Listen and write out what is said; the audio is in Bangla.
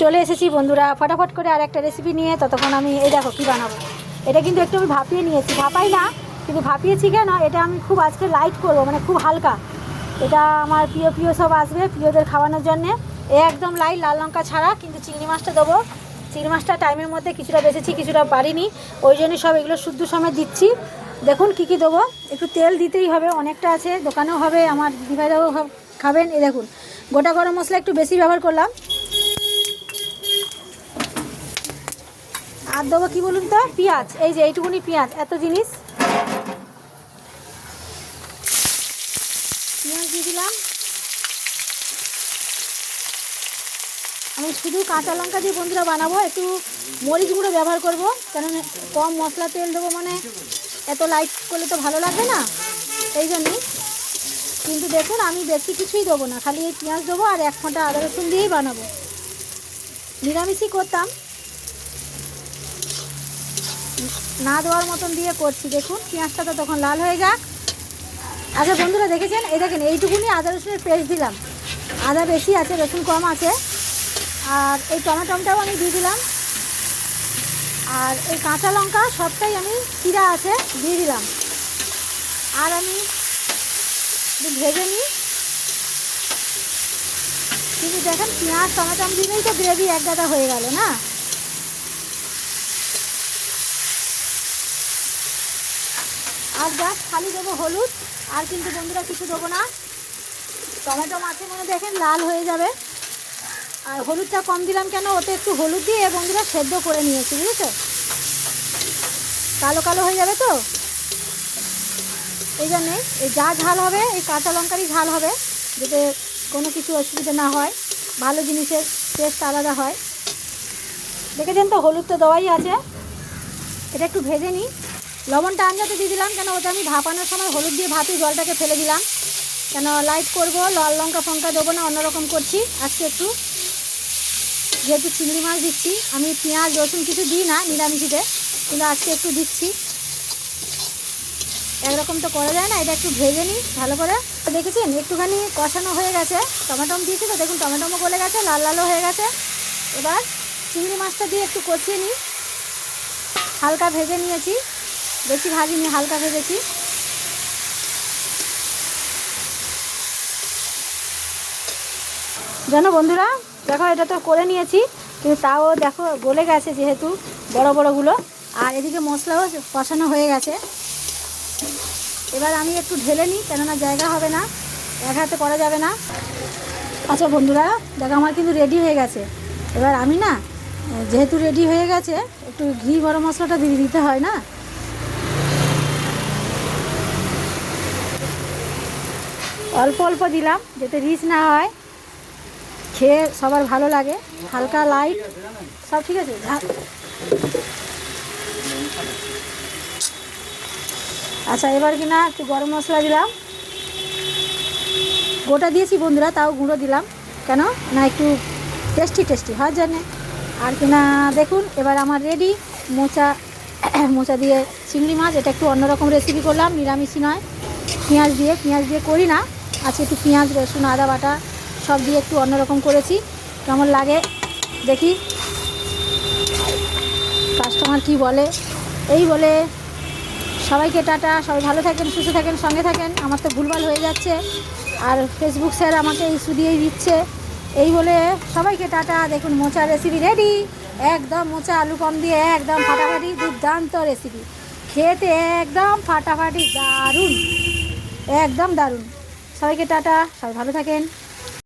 চলে এসেছি বন্ধুরা ফটাফট করে আর একটা রেসিপি নিয়ে। ততক্ষণ আমি এই দেখো কী বানাবো। এটা কিন্তু একটু আমি ভাপিয়ে নিয়েছি, ভাপাই না কিন্তু ভাপিয়েছি কেন, এটা আমি খুব আজকে লাইট করব, মানে খুব হালকা। এটা আমার প্রিয় সব আসবে, প্রিয়দের খাওয়ানোর জন্যে। একদম লাইট, লাল লঙ্কা ছাড়া। কিন্তু চিংড়ি মাছটা দেবো। চিংড়ি মাছটা টাইমের মধ্যে কিছুটা বেঁচেছি, কিছুটা পারিনি, ওই জন্যই সব এগুলো শুদ্ধ সময় দিচ্ছি। দেখুন কী কী দেবো। একটু তেল দিতেই হবে, অনেকটা আছে, দোকানেও হবে, আমার দিদিভাইরাও খাবেন। এই দেখুন গোটা গরম মশলা একটু বেশি ব্যবহার করলাম। আর দেবো কী বলুন তো, পেঁয়াজ। এই যে এইটুকুনি পেঁয়াজ, এত জিনিস পেঁয়াজ দিয়ে দিলাম। আমি শুধু কাঁচা লঙ্কা দিয়ে বন্ধুরা বানাবো, একটু মরিচ গুঁড়ো ব্যবহার করব, কারণ কম মশলা তেল দেবো, মানে এত লাইট করলে তো ভালো লাগবে না, এই জন্যই। কিন্তু দেখুন আমি বেশি কিছুই দেবো না, খালি এই পেঁয়াজ দেবো আর 1 ফোঁটা আদা রসুন দিয়েই বানাবো। নিরামিষই করতাম, না দেওয়ার মতন দিয়ে করছি। দেখুন পেঁয়াজটা তো তখন লাল হয়ে যাক। আচ্ছা বন্ধুরা দেখেছেন, এই দেখেন এইটুকুনি আদা রসুনের পেস্ট দিলাম। আদা বেশি আছে, রসুন কম আছে। আর এই টমেটোটাও আমি দিয়ে দিলাম। আর এই কাঁচা লঙ্কা সবটাই আমি চিরা আছে দিয়ে দিলাম। আর আমি ভেজে নিই। কিন্তু দেখেন পেঁয়াজ টমেটো দিলেই তো গ্রেভি এক গাদা হয়ে গেল না। আর জাস্ট খালি দেবো হলুদ, আর কিন্তু বন্ধুরা কিছু দেবো না। টমেটো মাছের মনে দেখেন লাল হয়ে যাবে। আর হলুদটা কম দিলাম কেন, ওতে একটু হলুদ দিয়ে বন্ধুরা সেদ্ধ করে নিয়েছি, বুঝেছো, কালো কালো হয়ে যাবে তো, এই জন্যে এই যা ঝাল হবে এই কাঁচা লঙ্কারই ঝাল হবে, যাতে কোনো কিছু অসুবিধা না হয়, ভালো জিনিসের টেস্ট আলাদা হয়। দেখেছেন তো হলুদ তো দেওয়াই আছে। এটা একটু ভেজে নিই। লবণটা আঞ্জাতে দিয়ে দিলাম, কেন ওটা আমি ভাপানোর সময় হলুদ দিয়ে ভাপি জলটাকে ফেলে দিলাম, কেন লাইট করব, লাল লঙ্কা ফঙ্কা দেবো না, অন্যরকম করছি আজকে একটু। যেহেতু চিংড়ি মাছ দিচ্ছি, আমি পেঁয়াজ রসুন কিছু দিই না নিরামিষিতে, কিন্তু আজকে একটু দিচ্ছি। একরকম তো করা যায় না, এটা একটু ভেজে নিই ভালো করে। দেখেছেন একটুখানি কষানো হয়ে গেছে, টমেটো দিয়েছি তো, দেখুন টমেটো গলে গেছে, লাল লালও হয়ে গেছে। এবার চিংড়ি মাছটা দিয়ে একটু কষিয়ে নিই। হালকা ভেজে নিয়েছি, বেশি ভাজিনি, হালকা ভেজেছি। জানো বন্ধুরা, দেখো এটা তো করে নিয়েছি, কিন্তু তাও দেখো গলে গেছে যেহেতু বড় বড়গুলো। আর এদিকে মশলাও কষানো হয়ে গেছে। এবার আমি একটু ঢেলে নিই, কেননা জায়গা হবে না, এক হাতে করা যাবে না। আচ্ছা বন্ধুরা দেখো আমার কিন্তু রেডি হয়ে গেছে। এবার আমি না, যেহেতু রেডি হয়ে গেছে, একটু ঘি গরম মশলাটা দিয়ে দিতে হয় না। অল্প অল্প দিলাম যাতে রিচ না হয়, খেয়ে সবার ভালো লাগে। হালকা লাইট সব ঠিক আছে। আচ্ছা এবার কিনা একটু গরম মশলা দিলাম, গোটা দিয়েছি বন্ধুরা, তাও গুঁড়ো দিলাম, কেন না একটু টেস্টি হওয়ার জন্যে। আর কিনা দেখুন এবার আমার রেডি মোচা দিয়ে চিংড়ি মাছ। এটা একটু অন্যরকম রেসিপি করলাম, নিরামিষি নয়, পেঁয়াজ দিয়ে করি না, আজকে একটু পেঁয়াজ রসুন আদা বাটা সব দিয়ে একটু অন্যরকম করেছি। কেমন লাগে দেখি, কাস্টমার কি বলে। এই বলে সবাইকে টাটা, সবাই ভালো থাকেন, সুস্থ থাকেন, সঙ্গে থাকেন। আমার তো ভুলভাল হয়ে যাচ্ছে, আর ফেসবুক স্যার আমাকে ইস্যু দিয়েই দিচ্ছে। এই বলে সবাইকে টাটা। দেখুন মোচা রেসিপি রেডি, একদম মোচা আলু কম দিয়ে একদম ফাটাফাটি দুর্দান্ত রেসিপি, খেতে একদম ফাটাফাটি দারুণ, একদম দারুণ। সবাইকে টাটা, সবাই ভালো থাকেন।